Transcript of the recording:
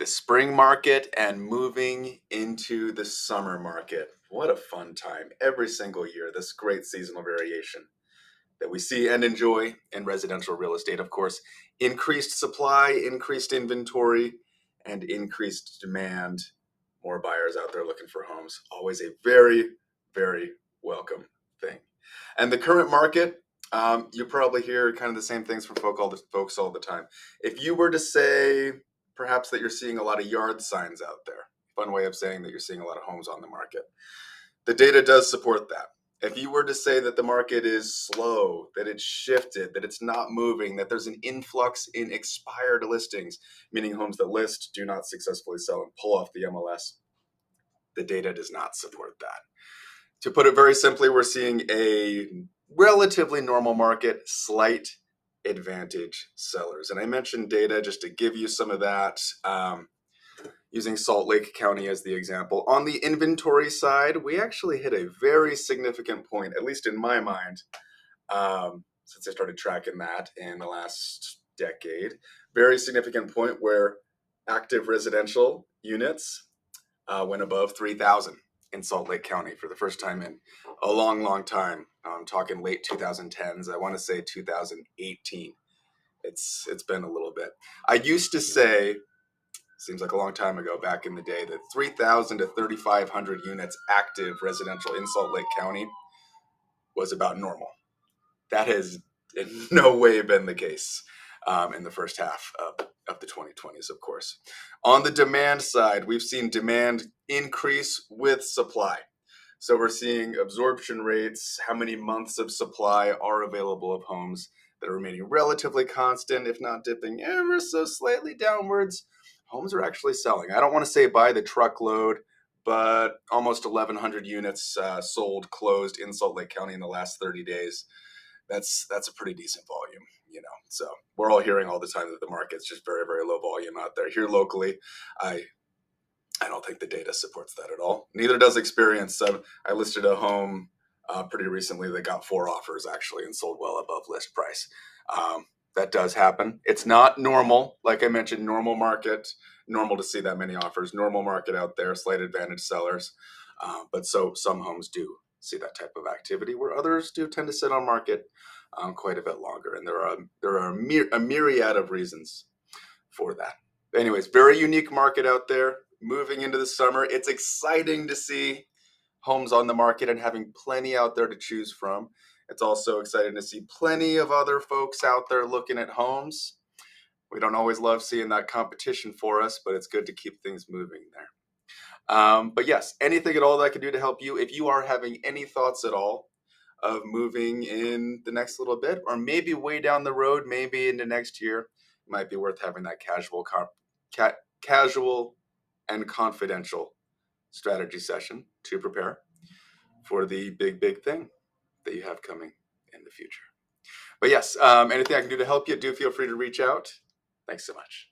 the spring market and moving into the summer market. What a fun time every single year, this great seasonal variation that we see and enjoy in residential real estate. Of course, increased supply, increased inventory, and increased demand. More buyers out there looking for homes. Always a very, very welcome thing. And the current market, you probably hear kind of the same things from folks all the time. If you were to say perhaps that you're seeing a lot of yard signs out there, fun way of saying that you're seeing a lot of homes on the market, the data does support that. If you were to say that the market is slow, that it's shifted, that it's not moving, that there's an influx in expired listings, meaning homes that list, do not successfully sell, and pull off the MLS, the data does not support that. To put it very simply, we're seeing a relatively normal market, slight advantage sellers. And I mentioned data just to give you some of that. Using Salt Lake County as the example. On the inventory side, we actually hit a very significant point, at least in my mind, since I started tracking that in the last decade. Very significant point where active residential units went above 3,000 in Salt Lake County for the first time in a long, long time. I'm talking late 2010s. I want to say 2018. It's been a little bit. I used to say, seems like a long time ago back in the day, that 3,000 to 3,500 units active residential in Salt Lake County was about normal. That has in no way been the case in the first half of the 2020s, of course. On the demand side, we've seen demand increase with supply. So we're seeing absorption rates, how many months of supply are available of homes that are remaining relatively constant, if not dipping ever so slightly downwards. Homes are actually selling. I don't want to say by the truckload, but almost 1,100 units sold, closed in Salt Lake County in the last 30 days. That's a pretty decent volume, you know. So we're all hearing all the time that the market's just very, very low volume out there. Here locally, I don't think the data supports that at all. Neither does experience. I listed a home pretty recently that got 4 offers actually and sold well above list price. That does happen. It's not normal. Like I mentioned, normal market, normal to see that many offers, normal market out there, slight advantage sellers. But so some homes do see that type of activity where others do tend to sit on market quite a bit longer. And there are a myriad of reasons for that. Anyways, very unique market out there. Moving into the summer, it's exciting to see homes on the market and having plenty out there to choose from. It's also exciting to see plenty of other folks out there looking at homes. We don't always love seeing that competition for us, but it's good to keep things moving there. But yes, anything at all that I can do to help you. If you are having any thoughts at all of moving in the next little bit, or maybe way down the road, maybe into next year, it might be worth having that casual and confidential strategy session to prepare for the big thing that you have coming in the future. But yes, anything I can do to help you, do feel free to reach out. Thanks so much.